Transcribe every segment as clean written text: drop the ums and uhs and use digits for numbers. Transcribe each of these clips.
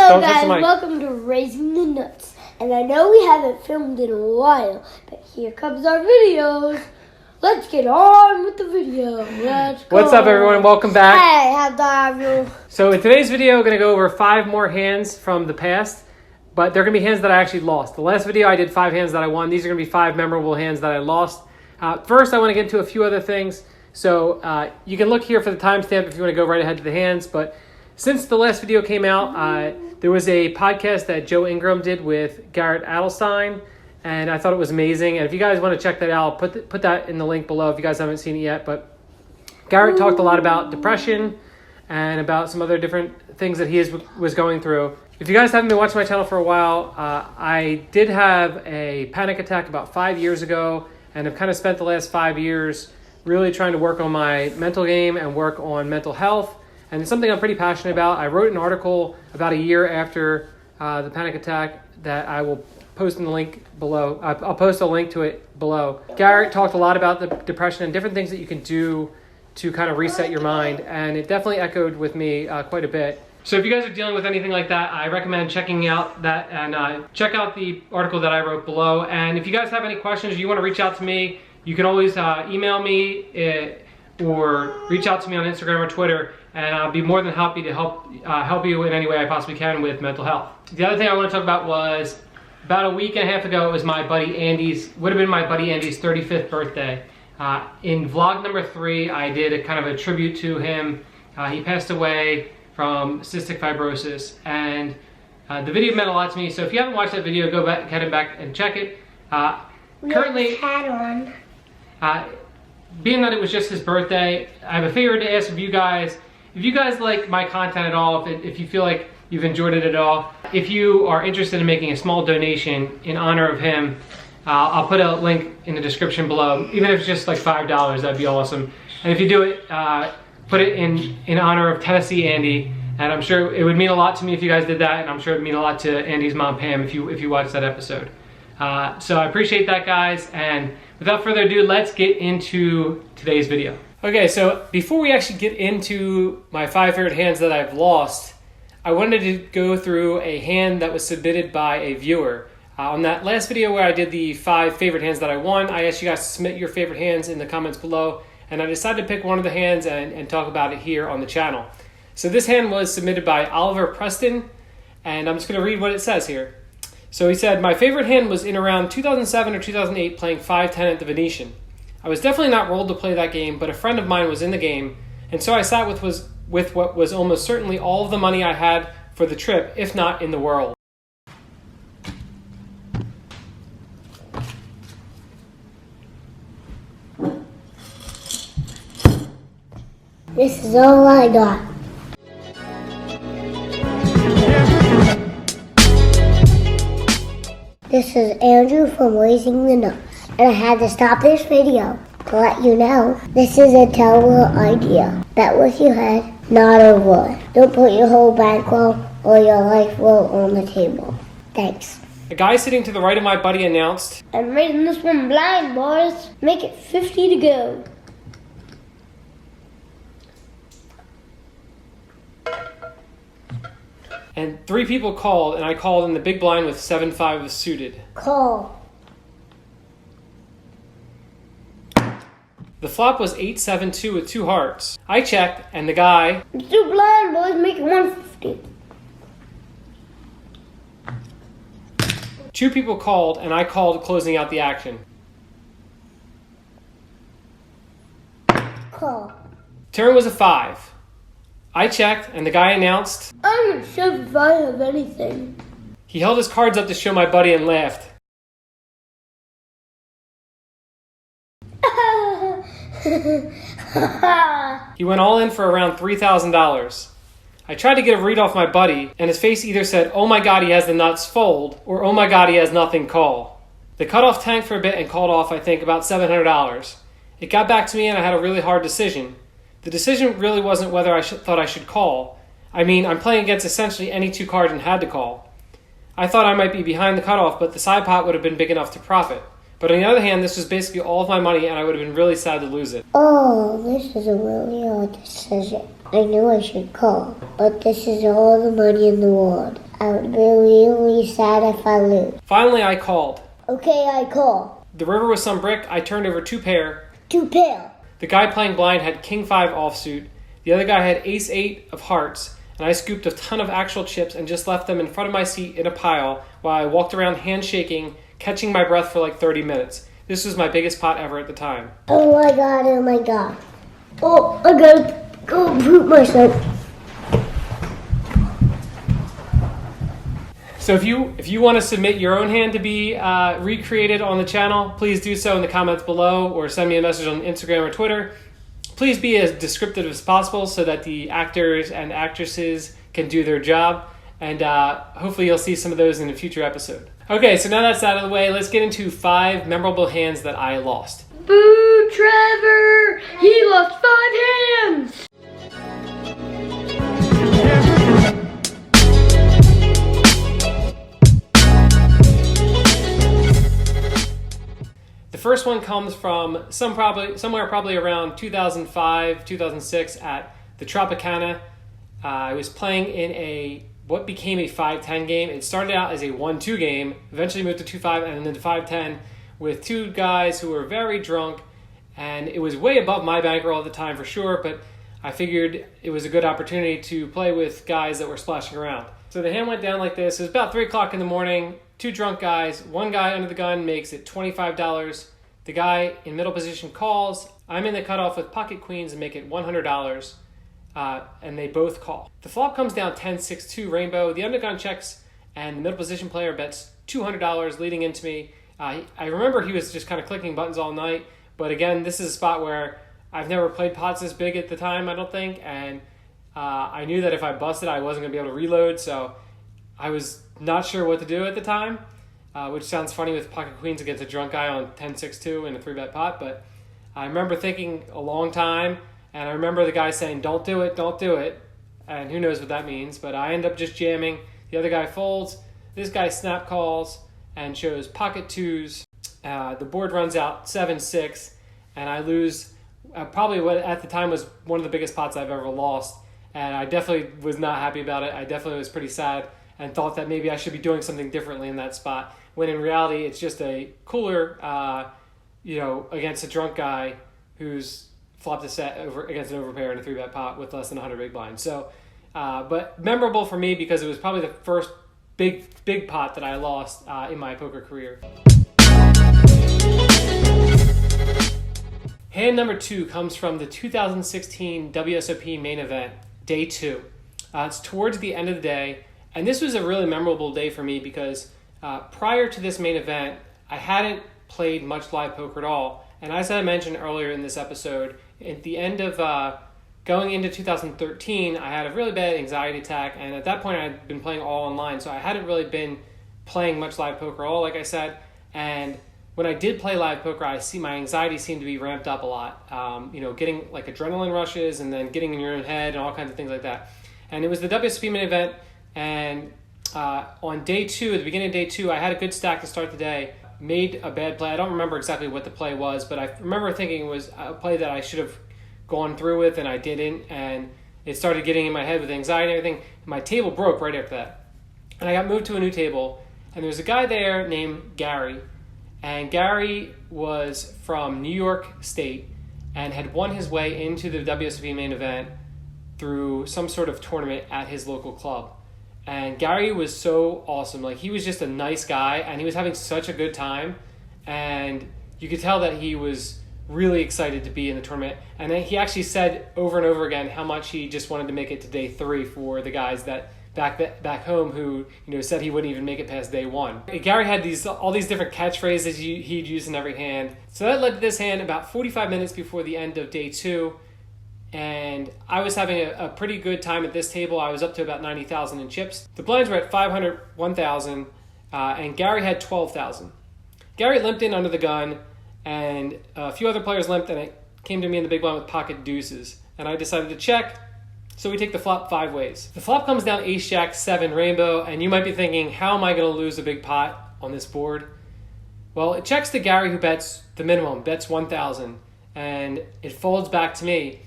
Hello guys, welcome to Raising the Nuts. And I know we haven't filmed in a while, but here comes our videos. Let's get on with the video. Let's go. What's up everyone, welcome back. Hey, how are you? So in today's video, we're going to go over 5 more hands from the past, but they're going to be hands that I actually lost. The last video I did 5 hands that I won. These are going to be 5 memorable hands that I lost. First, I want to get into a few other things. So you can look here for the timestamp if you want to go right ahead to the hands, but since the last video came out, there was a podcast that Joe Ingram did with Garrett Adelstein, and I thought it was amazing. And if you guys want to check that out, put that in the link below if you guys haven't seen it yet. But Garrett talked a lot about depression and about some other different things that he was going through. If you guys haven't been watching my channel for a while, I did have a panic attack about 5 years ago, and I've kind of spent the last 5 years really trying to work on my mental game and work on mental health. And it's something I'm pretty passionate about. I wrote an article about a year after the panic attack that I will post in the link below. I'll post a link to it below. Garrett talked a lot about the depression and different things that you can do to kind of reset your mind. And it definitely echoed with me quite a bit. So if you guys are dealing with anything like that, I recommend checking out that and check out the article that I wrote below. And if you guys have any questions, you want to reach out to me, you can always email me or reach out to me on Instagram or Twitter, and I'll be more than happy to help you in any way I possibly can with mental health. The other thing I want to talk about was about a week and a half ago, it was my buddy Andy's, would have been my buddy Andy's 35th birthday. In vlog number 3, I did a kind of a tribute to him. He passed away from cystic fibrosis, and the video meant a lot to me. So if you haven't watched that video, go back, head back and check it. Currently, being that it was just his birthday, I have a favor to ask of you guys. If you guys like my content at all, if you feel like you've enjoyed it at all, if you are interested in making a small donation in honor of him, I'll put a link in the description below. Even if it's just like $5, that'd be awesome. And if you do it, put it in honor of Tennessee Andy. And I'm sure it would mean a lot to me if you guys did that, and I'm sure it would mean a lot to Andy's mom, Pam, if you watched that episode. So I appreciate that, guys, and without further ado, let's get into today's video. Okay, so before we actually get into my 5 favorite hands that I've lost, I wanted to go through a hand that was submitted by a viewer. On that last video where I did the 5 favorite hands that I won, I asked you guys to submit your favorite hands in the comments below, and I decided to pick one of the hands and talk about it here on the channel. So this hand was submitted by Oliver Preston, and I'm just going to read what it says here. So he said, my favorite hand was in around 2007 or 2008 playing 5-10 at the Venetian. I was definitely not rolled to play that game, but a friend of mine was in the game, and so I sat with what was almost certainly all of the money I had for the trip, if not in the world. This is all I got. This is Andrew from Raising the Nuts, and I had to stop this video to let you know this is a terrible idea. Bet with your head, not a wood. Don't put your whole bankroll or your life roll on the table. Thanks. A guy sitting to the right of my buddy announced, I'm raising this one blind, boys. Make it 50 to go. and 3 people called, and I called in the big blind with 7-5 was suited. Call. The flop was 8-7-2 with 2 hearts. I checked, and the guy... It's too blind, boys. Make it 150. 2 people called, and I called closing out the action. Call. Turn was a 5. I checked, and the guy announced... I'm not sure if I have anything. He held his cards up to show my buddy and laughed. He went all in for around $3,000. I tried to get a read off my buddy, and his face either said, oh my god, he has the nuts, fold, or oh my god, he has nothing, call. The cutoff tanked for a bit and called off, I think, about $700. It got back to me and I had a really hard decision. The decision really wasn't whether I thought I should call. I mean, I'm playing against essentially any 2 cards and had to call. I thought I might be behind the cutoff, but the side pot would have been big enough to profit. But on the other hand, this was basically all of my money and I would have been really sad to lose it. Oh, this is a really hard decision. I knew I should call, but this is all the money in the world. I would be really sad if I lose. Finally, I called. Okay, I call. The river was some brick. I turned over 2 pair. 2 pair. The guy playing blind had king 5 offsuit. The other guy had ace 8 of hearts. And I scooped a ton of actual chips and just left them in front of my seat in a pile while I walked around handshaking, catching my breath for like 30 minutes. This was my biggest pot ever at the time. Oh my god, oh my god. Oh, I gotta go poop myself. So if you want to submit your own hand to be recreated on the channel, please do so in the comments below or send me a message on Instagram or Twitter. Please be as descriptive as possible so that the actors and actresses can do their job. And hopefully you'll see some of those in a future episode. Okay, so now that's out of the way, let's get into 5 memorable hands that I lost. Boo, Trevor! He lost 5 hands! The first one comes from somewhere probably around 2005, 2006 at the Tropicana. I was playing in what became a 5-10 game. It started out as a 1-2 game, eventually moved to 2-5 and then to 5-10 with 2 guys who were very drunk, and it was way above my bankroll at the time for sure, but I figured it was a good opportunity to play with guys that were splashing around. So the hand went down like this. It was about 3 o'clock in the morning. 2 drunk guys. One guy under the gun makes it $25. The guy in middle position calls. I'm in the cutoff with pocket queens and make it $100. And they both call. The flop comes down 10-6-2 rainbow. The undergun checks and the middle position player bets $200 leading into me. I remember he was just kind of clicking buttons all night. But again, this is a spot where I've never played pots this big at the time, I don't think. And I knew that if I busted, I wasn't going to be able to reload. So I was not sure what to do at the time, which sounds funny with pocket queens against a drunk guy on 10-6-2 in a 3-bet pot. But I remember thinking a long time, and I remember the guy saying, don't do it, don't do it. And who knows what that means, but I end up just jamming. The other guy folds. This guy snap calls and shows pocket 2s. The board runs out 7-6, and I lose probably what at the time was one of the biggest pots I've ever lost. And I definitely was not happy about it. I definitely was pretty sad and thought that maybe I should be doing something differently in that spot, when in reality it's just a cooler, against a drunk guy who's flopped a set over against an overpair in a 3-bet pot with less than 100 big blinds. So, but memorable for me because it was probably the first big pot that I lost in my poker career. Hand number 2 comes from the 2016 WSOP main event, day 2. It's towards the end of the day. And this was a really memorable day for me because prior to this main event, I hadn't played much live poker at all. And as I mentioned earlier in this episode, at the end of going into 2013, I had a really bad anxiety attack. And at that point, I'd been playing all online. So I hadn't really been playing much live poker at all, like I said. And when I did play live poker, my anxiety seemed to be ramped up a lot. Getting like adrenaline rushes and then getting in your own head and all kinds of things like that. And it was the WSOP main event. And on day 2, at the beginning of day 2, I had a good stack to start the day. Made a bad play. I don't remember exactly what the play was, but I remember thinking it was a play that I should have gone through with, and I didn't. And it started getting in my head with anxiety and everything. My table broke right after that. And I got moved to a new table. And there was a guy there named Gary. And Gary was from New York State and had won his way into the WSOP main event through some sort of tournament at his local club. And Gary was so awesome. Like, he was just a nice guy, and he was having such a good time. And you could tell that he was really excited to be in the tournament. And then he actually said over and over again how much he just wanted to make it to day 3 for the guys that back home who said he wouldn't even make it past day 1. Gary had all these different catchphrases he'd use in every hand. So that led to this hand about 45 minutes before the end of day 2. And I was having a pretty good time at this table. I was up to about 90,000 in chips. The blinds were at 500, 1,000, and Gary had 12,000. Gary limped in under the gun, and a few other players limped, and it came to me in the big blind with pocket deuces. And I decided to check, so we take the flop 5 ways. The flop comes down ace jack 7 rainbow, and you might be thinking, how am I going to lose a big pot on this board? Well, it checks to Gary, who bets the minimum, bets 1,000, and it folds back to me.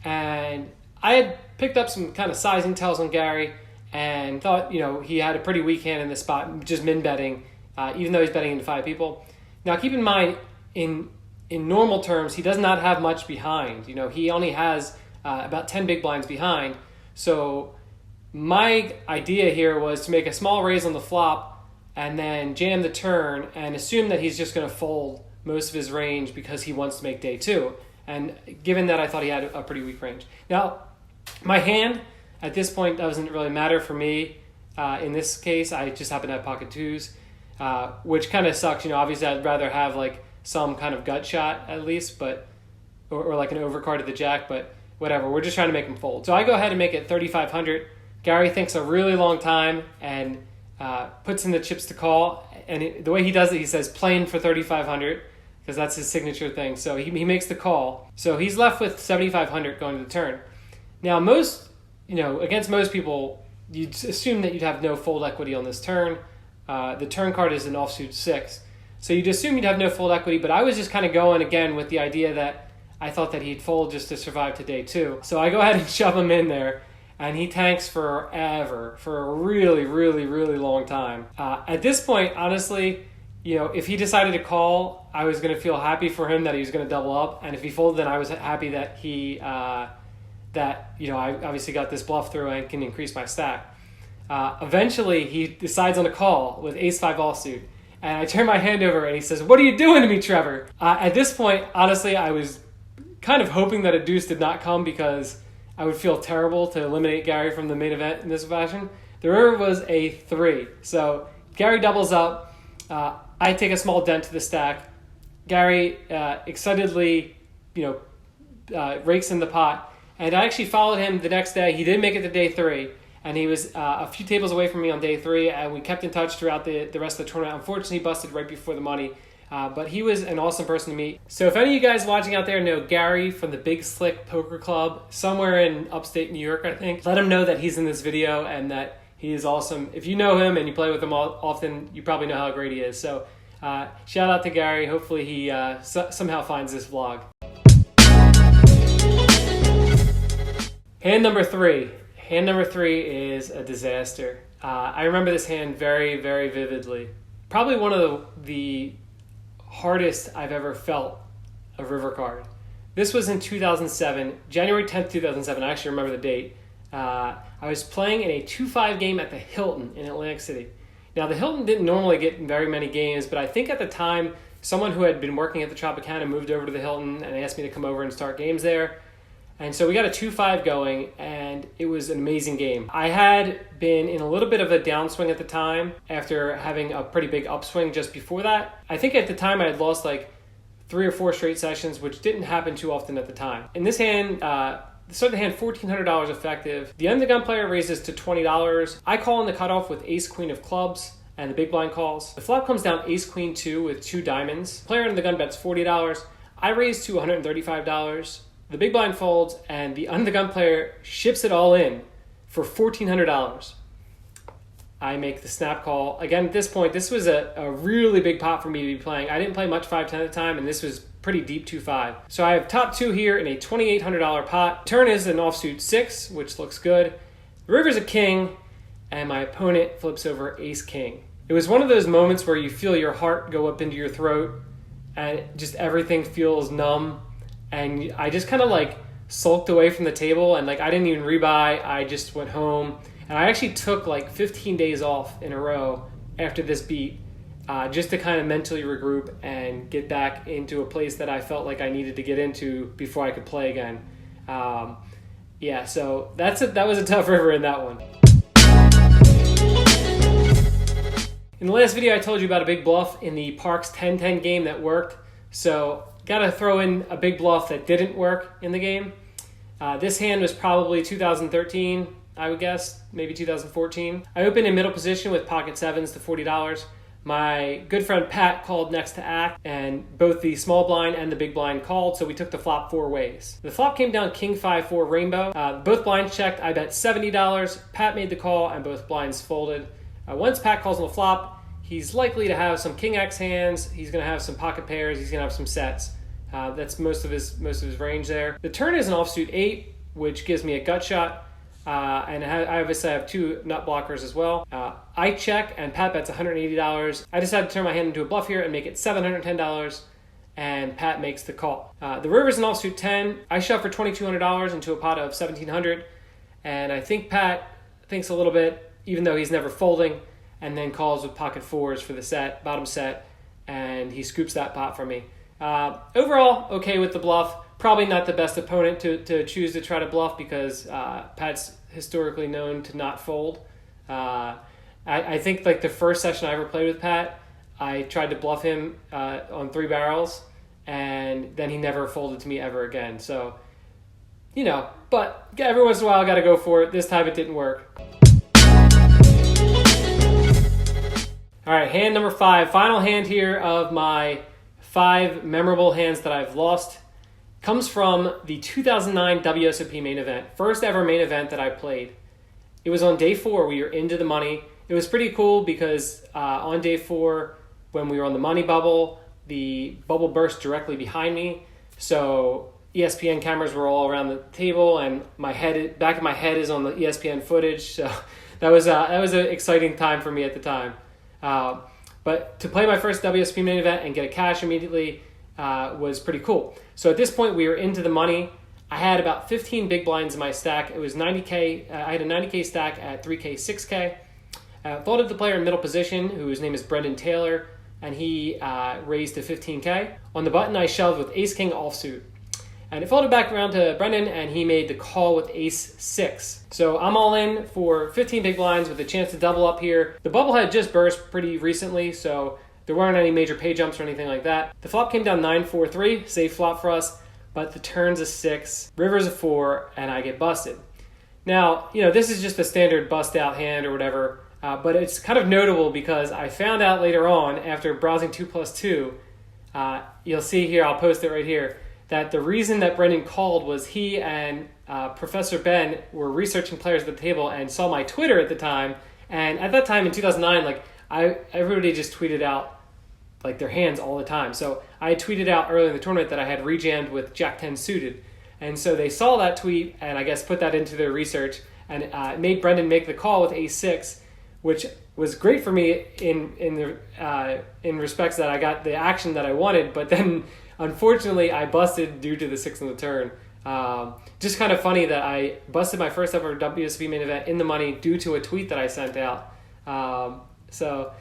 And I had picked up some kind of sizing tells on Gary, and thought, he had a pretty weak hand in this spot, just min betting, even though he's betting into 5 people. Now, keep in mind, in normal terms, he does not have much behind. He only has about 10 big blinds behind. So my idea here was to make a small raise on the flop and then jam the turn and assume that he's just going to fold most of his range because he wants to make day 2. And given that, I thought he had a pretty weak range. Now, my hand at this point doesn't really matter for me. In this case, I just happen to have pocket 2s, which kind of sucks. Obviously, I'd rather have like some kind of gut shot at least, but or like an overcard of the jack, but whatever. We're just trying to make him fold. So I go ahead and make it 3,500. Gary thinks a really long time and puts in the chips to call. And the way he does it, he says playing for 3,500 because that's his signature thing. So he makes the call. So he's left with 7,500 going to the turn. Now, against most people, you'd assume that you'd have no fold equity on this turn. The turn card is an offsuit 6. So you'd assume you'd have no fold equity, but I was just kind of going again with the idea that I thought that he'd fold just to survive to day 2. So I go ahead and shove him in there, and he tanks forever, for a really, really, really long time. At this point, honestly, if he decided to call, I was going to feel happy for him that he was going to double up, and if he folded, then I was happy that I obviously got this bluff through and can increase my stack. Eventually, he decides on a call with ace-5 offsuit, and I turn my hand over, and he says, "What are you doing to me, Trevor?" At this point, honestly, I was kind of hoping that a deuce did not come because I would feel terrible to eliminate Gary from the main event in this fashion. The river was a 3. So Gary doubles up. I take a small dent to the stack. Gary excitedly, rakes in the pot. And I actually followed him the next day. He did make it to day 3. And he was a few tables away from me on day 3. And we kept in touch throughout the rest of the tournament. Unfortunately, he busted right before the money. But he was an awesome person to meet. So if any of you guys watching out there know Gary from the Big Slick Poker Club, somewhere in upstate New York, I think, let him know that he's in this video and that he is awesome. If you know him and you play with him often, you probably know how great he is. So shout out to Gary. Hopefully he somehow finds this vlog. Hand number 3. Hand number 3 is a disaster. I remember this hand very, very vividly. Probably one of the hardest I've ever felt a river card. This was in 2007, January 10th, 2007. I actually remember the date. I was playing in a 2-5 game at the Hilton in Atlantic City. Now, the Hilton didn't normally get very many games, but I think at the time, someone who had been working at the Tropicana moved over to the Hilton and asked me to come over and start games there. And so we got a 2-5 going, and it was an amazing game. I had been in a little bit of a downswing at the time after having a pretty big upswing just before that. I think at the time I had lost like 3 or 4 straight sessions, which didn't happen too often at the time. In this hand, started the hand $1,400 effective. The undergun player raises to $20. I call in the cutoff with ace-queen of clubs, and the big blind calls. The flop comes down ace-queen 2 with 2 diamonds. Player under the gun bets $40. I raise to $135. The big blind folds, and the under the gun player ships it all in for $1,400. I make the snap call. Again, at this point, this was a really big pot for me to be playing. I didn't play much 5-10 at the time, and this was pretty deep 2-5. So I have top 2 here in a $2,800 pot. Turn is an offsuit 6, which looks good. The river's a king, and my opponent flips over ace-king. It was one of those moments where you feel your heart go up into your throat, and just everything feels numb. And I just kind of like sulked away from the table, and like I didn't even rebuy. I just went home, and I actually took like 15 days off in a row after this beat, just to kind of mentally regroup and get back into a place that I felt like I needed to get into before I could play again. So that was a tough river in that one. In the last video, I told you about a big bluff in the Parks 10-10 game that worked. So got to throw in a big bluff that didn't work in the game. This hand was probably 2013, I would guess, maybe 2014. I opened in middle position with pocket 7s to $40. My good friend Pat called next to act, and both the small blind and the big blind called, so we took the flop 4 ways. The flop came down king 5-4 rainbow. Both blinds checked. I bet $70. Pat made the call, and both blinds folded. Once Pat calls on the flop, he's likely to have some king X hands. He's going to have some pocket pairs. He's going to have some sets. That's most of his range there. The turn is an offsuit 8, which gives me a gut shot. And I obviously have 2 nut blockers as well. I check, and Pat bets $180. I decided to turn my hand into a bluff here and make it $710, and Pat makes the call. The river's an offsuit 10. I shove for $2,200 into a pot of $1,700, and I think Pat thinks a little bit, even though he's never folding, and then calls with pocket 4s for the set, bottom set, and he scoops that pot from me. Overall, okay with the bluff. Probably not the best opponent to choose to try to bluff because Pat's historically known to not fold. I think like the first session I ever played with Pat, I tried to bluff him on 3 barrels, and then he never folded to me ever again. So, you know, but every once in a while I got to go for it. This time it didn't work. All right, hand number 5. Final hand here of my 5 memorable hands that I've lost. Comes from the 2009 WSOP main event. First ever main event that I played. It was on day 4. We were into the money. It was pretty cool because on day 4, when we were on the money bubble, the bubble burst directly behind me. So ESPN cameras were all around the table, and back of my head is on the ESPN footage. So that was an exciting time for me at the time. But to play my first WSOP main event and get a cash immediately was pretty cool. So at this point, we were into the money. I had about 15 big blinds in my stack. It was 90K. I had a 90K stack at 3K, 6K. Folded the player in middle position, whose name is Brendan Taylor, and he raised to 15K. On the button, I shoved with ace-king offsuit. And it folded back around to Brendan, and he made the call with ace-6. So I'm all in for 15 big blinds with a chance to double up here. The bubble had just burst pretty recently, so there weren't any major pay jumps or anything like that. The flop came down 9-4-3, safe flop for us, but the turn's a 6, river's a 4, and I get busted. Now, you know, this is just a standard bust out hand or whatever, but it's kind of notable because I found out later on, after browsing 2+2, you'll see here, I'll post it right here, that the reason that Brendan called was he and Professor Ben were researching players at the table and saw my Twitter at the time, and at that time in 2009, like, everybody just tweeted out like their hands all the time. So I had tweeted out earlier in the tournament that I had rejammed with Jack 10 suited. And so they saw that tweet and I guess put that into their research and made Brendan make the call with ace-6, which was great for me in respects that I got the action that I wanted, but then unfortunately I busted due to the 6 on the turn. Just kind of funny that I busted my first ever WSB main event in the money due to a tweet that I sent out. So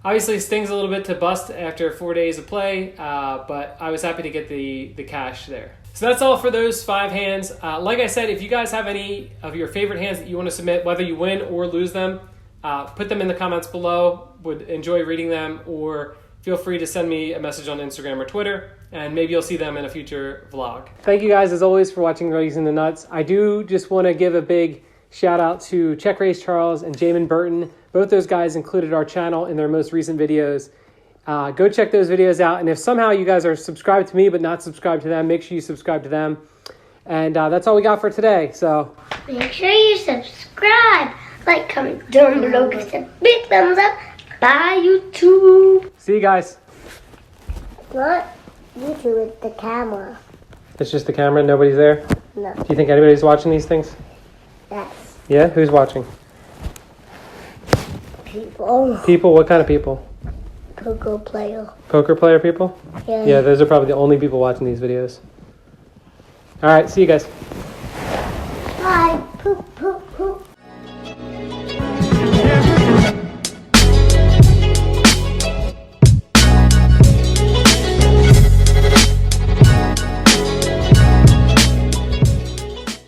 obviously it stings a little bit to bust after 4 days of play, but I was happy to get the cash there. So that's all for those 5 hands. Like I said, if you guys have any of your favorite hands that you want to submit, whether you win or lose them, put them in the comments below. Would enjoy reading them, or feel free to send me a message on Instagram or Twitter, and maybe you'll see them in a future vlog. Thank you guys, as always, for watching Raising the Nuts. I do just want to give a big shout out to Check Raise Charles and Jamin Burton. Both those guys included our channel in their most recent videos. Go check those videos out. And if somehow you guys are subscribed to me but not subscribed to them, make sure you subscribe to them. And that's all we got for today. So make sure you subscribe, like, comment down below, give us a big thumbs up. Bye, YouTube. see you guys. Not YouTube, it's the camera. It's just the camera, nobody's there? No. Do you think anybody's watching these things? Yes. Yeah? Who's watching? People. People? What kind of people? Poker player. Poker player people? Yeah. Yeah, those are probably the only people watching these videos. All right, see you guys. Bye. Poop, poop.